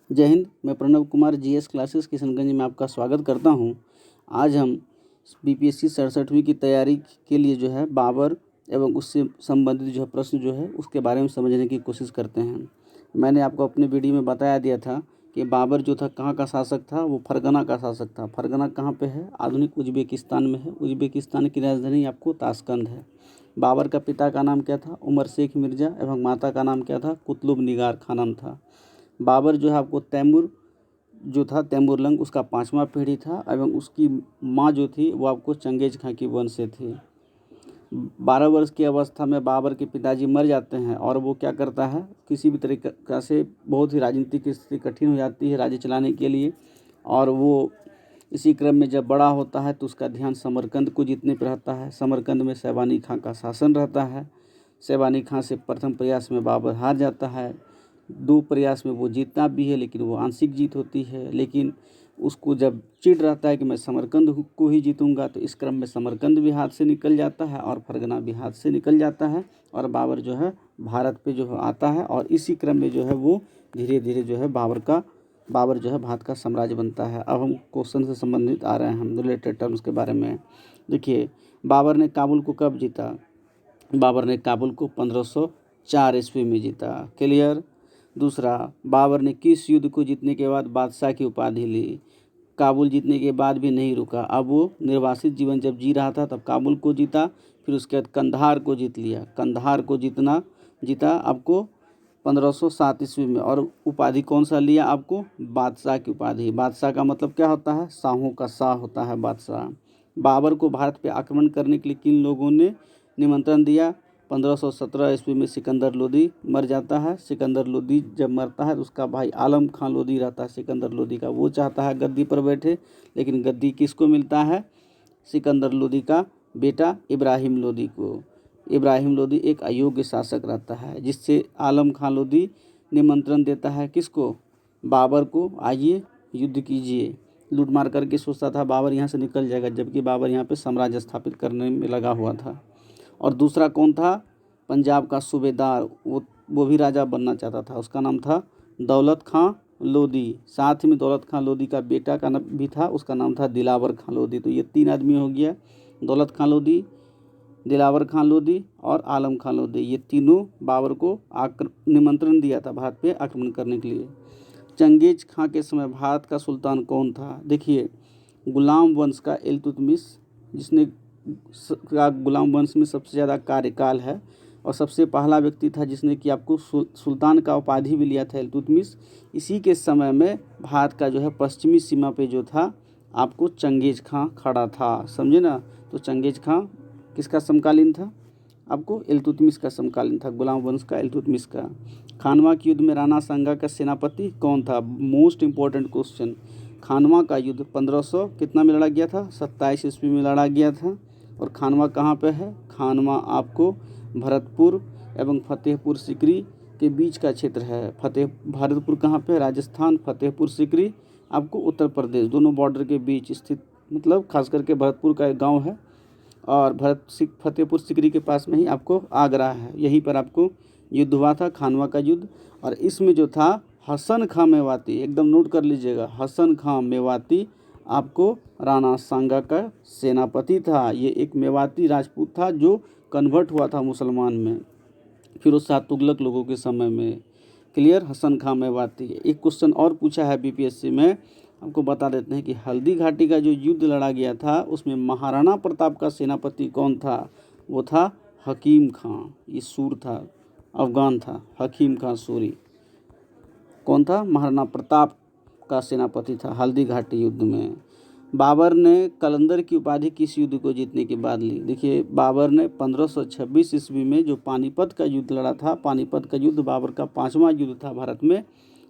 जय हिंद। मैं Pranav Kumar GS classes Kishanganj में आपका स्वागत करता हूं। आज हम बीपीएससी 67वीं की तैयारी के लिए जो है बाबर एवं उससे संबंधित जो है प्रश्न जो है उसके बारे में समझने की कोशिश करते हैं। मैंने आपको अपने वीडियो में बताया दिया था कि बाबर जो था कहाँ का शासक था, वो फरगना का शासक था। फरगना कहाँ पे है? आधुनिक उज्बेकिस्तान में है। उज्बेकिस्तान की राजधानी आपको ताशकंद है। बाबर का पिता का नाम क्या था? उमर शेख मिर्ज़ा एवं माता का नाम क्या था? कुतुब निगार खानम था। बाबर जो है आपको तैमूर जो था, तैमूरलंग उसका 5वां पीढ़ी था एवं उसकी माँ जो थी वो आपको चंगेज खां की वंश से थी। 12 वर्ष की अवस्था में बाबर के पिताजी मर जाते हैं और वो क्या करता है, किसी भी तरीक़ा से बहुत ही राजनीतिक स्थिति कठिन हो जाती है राज्य चलाने के लिए, और वो इसी क्रम में जब बड़ा होता है तो उसका ध्यान समरकंद को जीतने पर रहता है। समरकंद में शैबानी खां का शासन रहता है। शैबानी खां से प्रथम प्रयास में बाबर हार जाता है। 2 प्रयास में वो जीतता भी है लेकिन वो आंशिक जीत होती है। लेकिन उसको जब चिढ़ रहता है कि मैं समरकंद को ही जीतूंगा, तो इस क्रम में समरकंद भी हाथ से निकल जाता है और फरगना भी हाथ से निकल जाता है और बाबर जो है भारत पे जो है आता है। और इसी क्रम में जो है वो धीरे धीरे जो है बाबर जो है भारत का साम्राज्य बनता है। अब हम क्वेश्चन से संबंधित आ रहे हैं, हम रिलेटेड टर्म्स के बारे में। देखिए, बाबर ने काबुल को कब जीता? बाबर ने काबुल को 1504 ईस्वी में जीता। क्लियर। दूसरा, बाबर ने किस युद्ध को जीतने के बाद बादशाह की उपाधि ली? काबुल जीतने के बाद भी नहीं रुका। अब वो निर्वासित जीवन जब जी रहा था तब काबुल को जीता, फिर उसके बाद कंधार को जीत लिया। कंधार को जीता आपको 1507 ईस्वी में। और उपाधि कौन सा लिया? आपको बादशाह की उपाधि। बादशाह का मतलब क्या होता है? शाहों का शाह होता है बादशाह। बाबर को भारत पे आक्रमण करने के लिए किन लोगों ने निमंत्रण दिया? 1517 ईस्वी में सिकंदर लोदी मर जाता है। सिकंदर लोदी जब मरता है तो उसका भाई आलम खां लोदी रहता है सिकंदर लोदी का। वो चाहता है गद्दी पर बैठे, लेकिन गद्दी किसको मिलता है? सिकंदर लोदी का बेटा इब्राहिम लोदी को। इब्राहिम लोदी एक अयोग्य शासक रहता है, जिससे आलम खां लोदी निमंत्रण देता है किसको? बाबर को, आइए युद्ध कीजिए। लूट मार करके सोचता था बाबर यहाँ से निकल जाएगा, जबकि बाबर यहाँ पे साम्राज्य स्थापित करने में लगा हुआ था। और दूसरा कौन था? पंजाब का सूबेदार, वो भी राजा बनना चाहता था, उसका नाम था दौलत खां लोदी। साथ में दौलत खां लोदी का बेटा का नाम भी था, उसका नाम था दिलावर खां लोदी। तो ये 3 आदमी हो गया, दौलत खां लोदी, दिलावर खां लोदी और आलम खां लोदी। ये तीनों बाबर को निमंत्रण दिया था भारत पे आक्रमण करने के लिए। चंगेज खां के समय भारत का सुल्तान कौन था? देखिए, गुलाम वंश का इल्तुतमिश, जिसने गुलाम वंश में सबसे ज़्यादा कार्यकाल है और सबसे पहला व्यक्ति था जिसने कि आपको सुल्तान का उपाधि भी लिया था, इल्तुतमिश। इसी के समय में भारत का जो है पश्चिमी सीमा पे जो था आपको चंगेज खां खड़ा था, समझे ना। तो चंगेज खां किसका समकालीन था? आपको इल्तुतमिश का समकालीन था, गुलाम वंश का, इल्तुतमिश का। खानवा के युद्ध में राणा सांगा का सेनापति कौन था? Most important question. खानवा का युद्ध 1500 कितना में लड़ा गया था? 27 ईस्वी में लड़ा गया था। और खानवा कहाँ पे है? खानवा आपको भरतपुर एवं फतेहपुर सिकरी के बीच का क्षेत्र है। भरतपुर कहाँ पे? राजस्थान। फतेहपुर सिकरी आपको उत्तर प्रदेश। दोनों बॉर्डर के बीच स्थित, मतलब खास करके भरतपुर का एक गाँव है और फतेहपुर सिकरी के पास में ही आपको आगरा है। यहीं पर आपको युद्ध हुआ था, खानवा का युद्ध। और इसमें जो था हसन खां मेवाती, एकदम नोट कर लीजिएगा, हसन खां मेवाती आपको राणा सांगा का सेनापति था। ये एक मेवाती राजपूत था जो कन्वर्ट हुआ था मुसलमान में फिरोज शाह तुगलक लोगों के समय में। क्लियर। हसन खां मेवाती। एक क्वेश्चन और पूछा है बीपीएससी में, आपको बता देते हैं कि हल्दी घाटी का जो युद्ध लड़ा गया था उसमें महाराणा प्रताप का सेनापति कौन था? वो था हकीम खां। ये सूर था, अफगान था, हकीम खां सूरी। कौन था? महाराणा प्रताप का सेनापति था हल्दी घाटी युद्ध में। बाबर ने कलंदर की उपाधि किस युद्ध को जीतने के बाद ली? देखिए, बाबर ने 1526 ईस्वी में जो पानीपत का युद्ध लड़ा था, पानीपत का युद्ध बाबर का 5वां युद्ध था भारत में,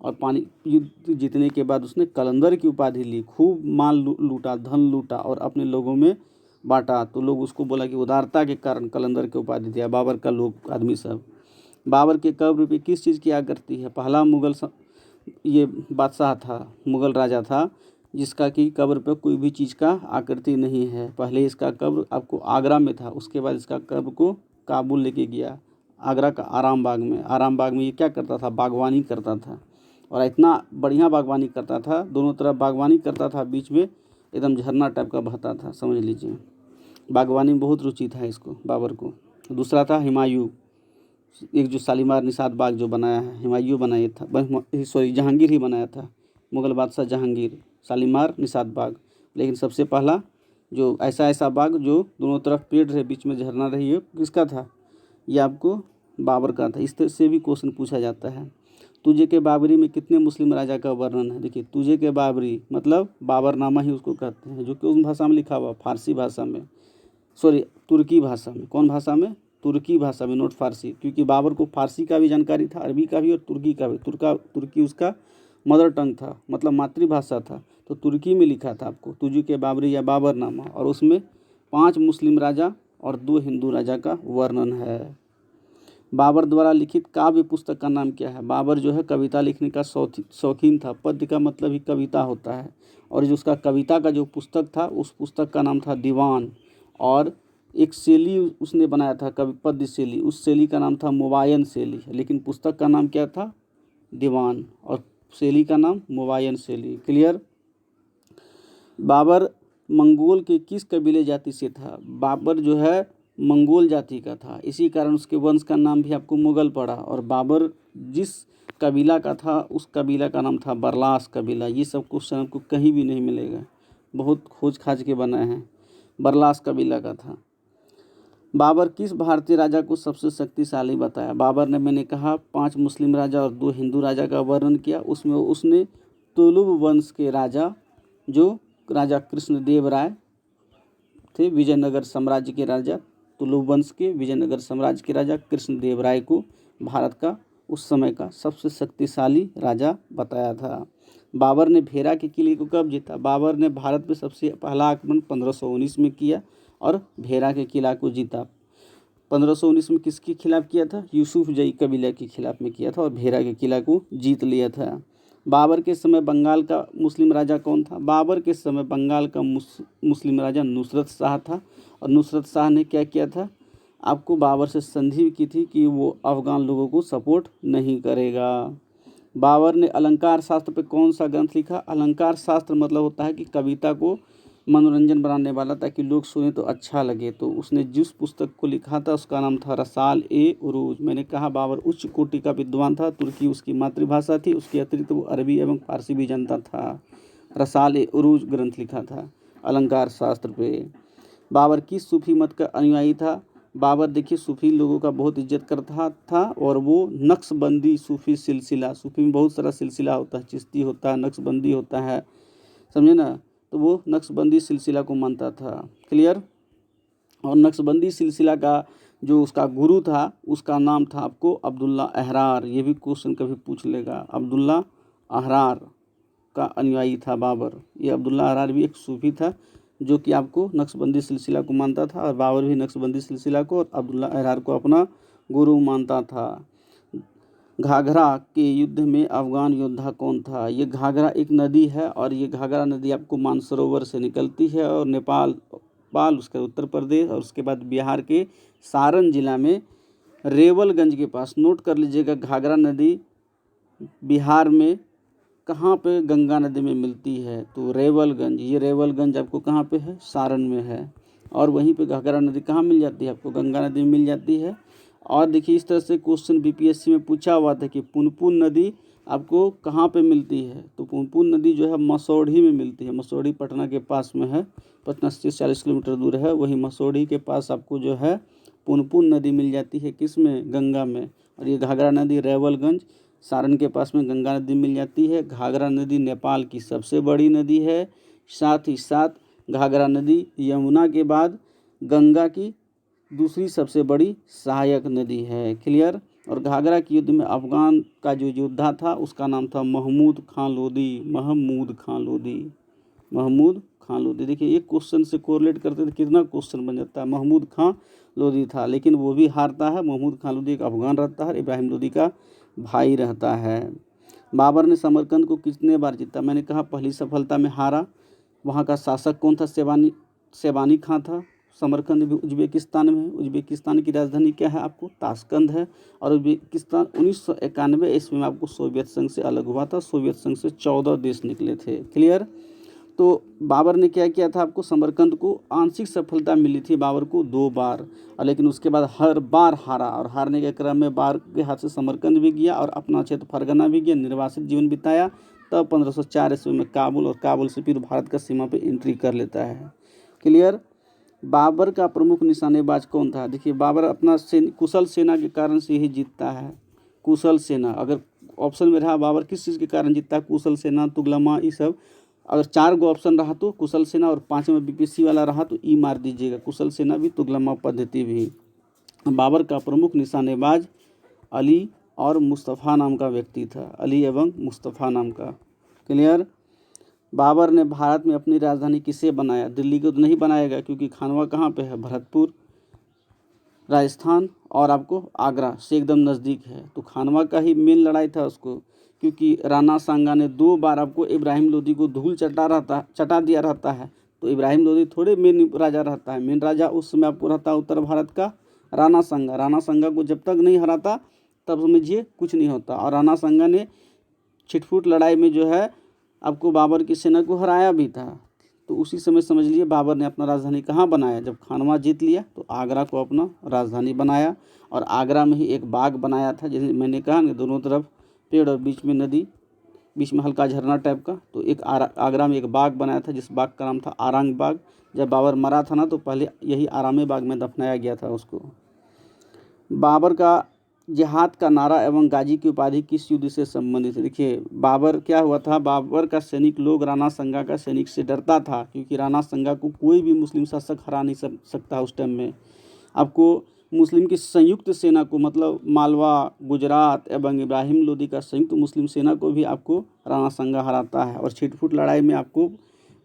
और युद्ध जीतने के बाद उसने कलंदर की उपाधि ली। खूब माल लूटा, धन लूटा और अपने लोगों में बांटा। तो लोग उसको बोला कि उदारता के कारण कलंदर की उपाधि दिया बाबर का लोग आदमी सब। बाबर के कब्र पे किस चीज़ की आकृति है? पहला मुगल ये बादशाह था, मुगल राजा था, जिसका कि कब्र पर कोई भी चीज़ का आकृति नहीं है। पहले इसका कब्र आपको आगरा में था, उसके बाद इसका कब्र को काबुल लेके गया, आगरा का आराम बाग में। आराम बाग में ये क्या करता था? बागवानी करता था। और इतना बढ़िया बागवानी करता था, दोनों तरफ बागवानी करता था, बीच में एकदम झरना टाइप का बहता था, समझ लीजिए। बागवानी में बहुत रुचि था इसको, बाबर को। दूसरा था हुमायूं, एक जो शालीमार निषाद बाग जो बनाया है, हुमायूं बनाया था, जहांगीर ही बनाया था, मुग़ल बादशाह जहांगीर, शालीमार निषाद बाग। लेकिन सबसे पहला जो ऐसा बाग जो दोनों तरफ पेड़ रहे, बीच में झरना रही है, किसका था? ये आपको बाबर का था। इस तरह से भी क्वेश्चन पूछा जाता है। तुझे के बाबरी में कितने मुस्लिम राजा का वर्णन है? देखिए, तुझे के बाबरी मतलब बाबरनामा ही उसको कहते हैं, जो कि उस भाषा में लिखा हुआ, फारसी भाषा में, तुर्की भाषा में। कौन भाषा में? तुर्की भाषा में, नोट फारसी, क्योंकि बाबर को फारसी का भी जानकारी था, अरबी का भी और तुर्की का भी। तुर्की उसका मदर टंग था, मतलब मातृभाषा था, तो तुर्की में लिखा था आपको तुझे के बाबरी या बाबरनामा, और उसमें 5 मुस्लिम राजा और 2 हिंदू राजा का वर्णन है। बाबर द्वारा लिखित काव्य पुस्तक का नाम क्या है? बाबर जो है कविता लिखने का शौकीन था। पद्य का मतलब ही कविता होता है, और जो उसका कविता का जो पुस्तक था, उस पुस्तक का नाम था दीवान। और एक शैली उसने बनाया था, कवि पद्य शैली, उस शैली का नाम था मुबायन शैली, लेकिन पुस्तक का नाम क्या था? दीवान, और शैली का नाम मुबायन शैली। क्लियर? बाबर मंगोल के किस कबीले जाति से था? बाबर जो है मंगोल जाति का था, इसी कारण उसके वंश का नाम भी आपको मुगल पड़ा। और बाबर जिस कबीला का था, उस कबीला का नाम था बरलास कबीला। ये सब क्वेश्चन आपको कहीं भी नहीं मिलेगा, बहुत खोज खाज के बनाए हैं। बरलास कबीला का था। बाबर किस भारतीय राजा को सबसे शक्तिशाली बताया? बाबर ने, मैंने कहा, 5 मुस्लिम राजा और 2 हिंदू राजा का वर्णन किया। उसमें उसने तुलुब वंश के राजा, जो राजा कृष्णदेव राय थे, विजयनगर साम्राज्य के राजा, तुलुब वंश के विजयनगर साम्राज्य के राजा कृष्णदेव राय को भारत का उस समय का सबसे शक्तिशाली राजा बताया था। बाबर ने भेरा के किले को कब जीता? बाबर ने भारत में सबसे पहला आक्रमण 1519 में किया और भेरा के किला को जीता। 1519 में किसके खिलाफ किया था? यूसुफ जई कबीला के खिलाफ में किया था, और भेरा के किला को जीत लिया था। बाबर के समय बंगाल का मुस्लिम राजा कौन था? बाबर के समय बंगाल का मुस्लिम राजा नुसरत शाह था। और नुसरत शाह ने क्या किया था? आपको बाबर से संधि की थी कि वो अफगान लोगों को सपोर्ट नहीं करेगा। बाबर ने अलंकार शास्त्र पे कौन सा ग्रंथ लिखा? अलंकार शास्त्र मतलब होता है कि कविता को मनोरंजन बनाने वाला, ताकि लोग सुने तो अच्छा लगे। तो उसने जिस पुस्तक को लिखा था उसका नाम था रसाल ए उरूज। मैंने कहा बाबर उच्च कोटि का विद्वान था, तुर्की उसकी मातृभाषा थी, उसके अतिरिक्त वो अरबी एवं फारसी भी जानता था। रसाल ए उरूज ग्रंथ लिखा था अलंकार शास्त्र पे। बाबर किस सूफी मत का अनुयायी था? बाबर देखिए सूफी लोगों का बहुत इज्जत करता था, और वो नक्शबंदी सूफी सिलसिला, सूफी में बहुत सारा सिलसिला होता है, चिश्ती होता है, नक्शबंदी होता है, समझे ना, तो वो नक्शबंदी सिलसिला को मानता था। क्लियर? और नक्शबंदी सिलसिला का जो उसका गुरु था, उसका नाम था आपको अब्दुल्ला अहरार। ये भी क्वेश्चन कभी पूछ लेगा, अब्दुल्ला अहरार का अनुयायी था बाबर। ये अब्दुल्ला अहरार भी एक सूफी था, जो कि आपको नक्शबंदी सिलसिला को मानता था, और बाबर भी नक्शबंदी सिलसिला को और अब्दुल्ला अहरार को अपना गुरु मानता था। घाघरा के युद्ध में अफगान योद्धा कौन था? ये घाघरा एक नदी है, और ये घाघरा नदी आपको मानसरोवर से निकलती है, और नेपाल उसका उत्तर प्रदेश, और उसके बाद बिहार के सारण जिला में रेवलगंज के पास, नोट कर लीजिएगा, घाघरा नदी बिहार में कहाँ पे गंगा नदी में मिलती है? तो रेवलगंज। ये रेवलगंज आपको कहाँ पे है? सारण में है। और वहीं पे घाघरा नदी कहाँ मिल जाती है? आपको गंगा नदी में मिल जाती है। और देखिए, इस तरह से क्वेश्चन बीपीएससी में पूछा हुआ था कि पुनपुन नदी आपको कहाँ पे मिलती है? तो पुनपुन नदी जो है मसौढ़ी में मिलती है। मसौढ़ी पटना के पास में है, पटना से 40 किलोमीटर दूर है। वही मसौढ़ी के पास आपको जो है पुनपुन नदी मिल जाती है, किस में? गंगा में। और ये घाघरा नदी रेवलगंज सारण के पास में गंगा नदी मिल जाती है। घाघरा नदी नेपाल की सबसे बड़ी नदी है। साथ ही साथ घाघरा नदी यमुना के बाद गंगा की दूसरी सबसे बड़ी सहायक नदी है। क्लियर? और घाघरा के युद्ध में अफगान का जो योद्धा था उसका नाम था महमूद खां लोदी। महमूद खां लोदी। देखिए, एक क्वेश्चन से कोरिलेट करते थे कितना क्वेश्चन बन जाता है। महमूद खां लोदी था, लेकिन वो भी हारता है। महमूद खां लोदी एक अफगान रहता है, इब्राहिम लोदी का भाई रहता है। बाबर ने समरकंद को कितने बार जीता? मैंने कहा पहली सफलता में हारा। वहाँ का शासक कौन था? शेबानी खां था। समरकंद भी उज्बेकिस्तान में है। उज्बेकिस्तान की राजधानी क्या है आपको? ताशकंद है। और उज्बेकिस्तान 1991 ईस्वी में आपको सोवियत संघ से अलग हुआ था। सोवियत संघ से 14 देश निकले थे। क्लियर? तो बाबर ने क्या किया था आपको? समरकंद को आंशिक सफलता मिली थी बाबर को 2 बार, और लेकिन उसके बाद हर बार हारा, और हारने के क्रम में बाबर के हाथ से समरकंद भी गया और अपना क्षेत्र फरगना भी गया, निर्वासित जीवन बिताया। तब 1504 ईस्वी में काबुल, और काबुल से फिर भारत का सीमा पे एंट्री कर लेता है। क्लियर? बाबर का प्रमुख निशानेबाज कौन था? देखिए, बाबर अपना कुशल सेना के कारण से ही जीतता है। कुशल सेना, अगर ऑप्शन में रहा बाबर किस चीज़ के कारण जीतता है? कुशल सेना, तुगलमा, ये सब। अगर 4 गो ऑप्शन रहा तो कुशल सेना, और 5 में बीपीसी वाला रहा तो ई मार दीजिएगा, कुशल सेना भी, तुगलमा पद्धति भी। बाबर का प्रमुख निशानेबाज अली और मुस्तफ़ा नाम का व्यक्ति था, अली एवं मुस्तफ़ा नाम का। क्लियर? बाबर ने भारत में अपनी राजधानी किसे बनाया? दिल्ली को तो नहीं बनाएगा, क्योंकि खानवा कहाँ पे है? भरतपुर, राजस्थान, और आपको आगरा से एकदम नज़दीक है। तो खानवा का ही मेन लड़ाई था उसको, क्योंकि राणा सांगा ने 2 बार आपको इब्राहिम लोदी को धूल चटा दिया रहता है। तो इब्राहिम लोदी थोड़े मेन राजा रहता है, मेन राजा उस समय आपको रहता है उत्तर भारत का राणा सांगा। राणा सांगा को जब तक नहीं हराता तब समझिए कुछ नहीं होता। और राणा सांगा ने छिटफुट लड़ाई में जो है आपको बाबर की सेना को हराया भी था। तो उसी समय समझ लिए बाबर ने अपना राजधानी कहाँ बनाया? जब खानवा जीत लिया तो आगरा को अपना राजधानी बनाया, और आगरा में ही एक बाग बनाया था, जैसे मैंने कहा ना, दोनों तरफ पेड़ और बीच में नदी, बीच में हल्का झरना टाइप का। तो एक आगरा में एक बाग बनाया था, जिस बाग का नाम था आरंग बाग। जब बाबर मरा था ना, तो पहले यही आरामे बाग में दफनाया गया था उसको। बाबर का जिहाद का नारा एवं गाजी की उपाधि किस युद्ध से संबंधित है? देखिए, बाबर क्या हुआ था, बाबर का सैनिक लोग राणा सांगा का सैनिक से डरता था, क्योंकि राणा सांगा को कोई भी मुस्लिम शासक हरा नहीं सकता उस टाइम में। आपको मुस्लिम की संयुक्त सेना को, मतलब मालवा, गुजरात एवं इब्राहिम लोदी का संयुक्त मुस्लिम सेना को भी आपको राणा सांगा हराता है, और छिटफुट लड़ाई में आपको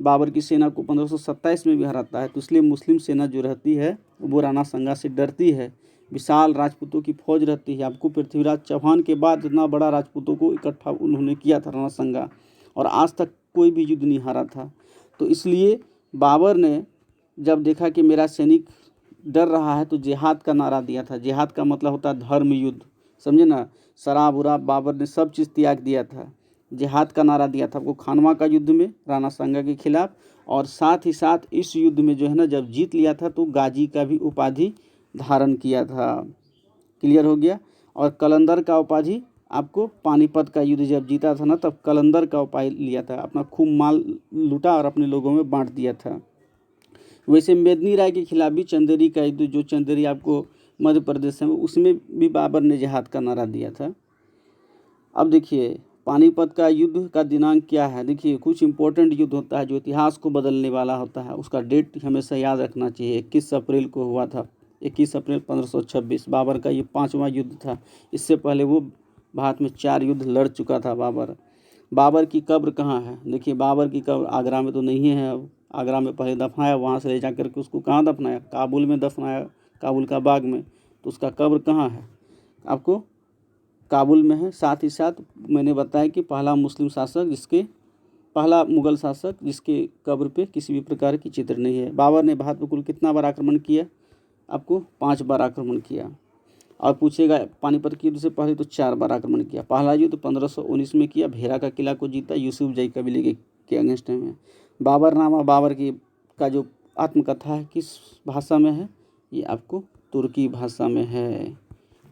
बाबर की सेना को 1527 में भी हराता है। तो इसलिए मुस्लिम सेना जो रहती है वो राणा सांगा से डरती है। विशाल राजपूतों की फौज रहती है। आपको पृथ्वीराज चौहान के बाद इतना बड़ा राजपूतों को इकट्ठा उन्होंने किया था राणा सांगा, और आज तक कोई भी युद्ध नहीं हारा था। तो इसलिए बाबर ने जब देखा कि मेरा सैनिक डर रहा है तो जिहाद का नारा दिया था। जिहाद का मतलब होता है धर्म युद्ध, समझे ना। शराब उराब बाबर ने सब चीज़ त्याग दिया था, जिहाद का नारा दिया था आपको खानवा का युद्ध में राणा सांगा के खिलाफ। और साथ ही साथ इस युद्ध में जो है ना, जब जीत लिया था तो गाजी का भी उपाधि धारण किया था। क्लियर हो गया? और कलंदर का उपाधि आपको पानीपत का युद्ध जब जीता था ना, तब कलंदर का उपाय लिया था, अपना खूब माल लूटा और अपने लोगों में बांट दिया था। वैसे मेदिनी राय के खिलाफ भी चंदेरी का युद्ध, जो चंदेरी आपको मध्य प्रदेश में, उसमें भी बाबर ने जिहाद का नारा दिया था। अब देखिए, पानीपत का युद्ध का दिनांक क्या है? देखिए, कुछ इंपॉर्टेंट युद्ध होता है जो इतिहास को बदलने वाला होता है, उसका डेट हमेशा याद रखना चाहिए। 21 अप्रैल को हुआ था, 21 अप्रैल 1526। बाबर का ये 5वां युद्ध था। इससे पहले वो भारत में 4 युद्ध लड़ चुका था बाबर। बाबर की कब्र कहाँ है? देखिए, बाबर की कब्र आगरा में तो नहीं है। अब आगरा में पहले दफनाया, वहाँ से ले जा करके उसको कहाँ दफनाया? काबुल में दफनाया, काबुल का बाग में। तो उसका कब्र कहाँ है? आपको काबुल में है। साथ ही साथ मैंने बताया कि पहला मुस्लिम शासक पहला मुगल शासक जिसके कब्र पे किसी भी प्रकार की चित्र नहीं है। बाबर ने भारत पर कुल कितना बार आक्रमण किया? आपको 5 बार आक्रमण किया। और पूछेगा पानीपत के युद्ध से पहले तो 4 बार आक्रमण किया। पहला युद्ध 1519 में किया, भेरा का किला को जीता, यूसुफ जई कबीले के अगेंस्ट में। बाबरनामा बाबर की का जो आत्मकथा है किस भाषा में है? ये आपको तुर्की भाषा में है।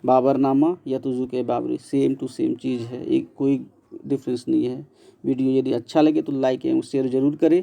बाबरनामा या Tuzuk Baburi same to same चीज़ है, एक कोई डिफरेंस नहीं है। वीडियो यदि अच्छा लगे तो लाइक एवं शेयर जरूर करें।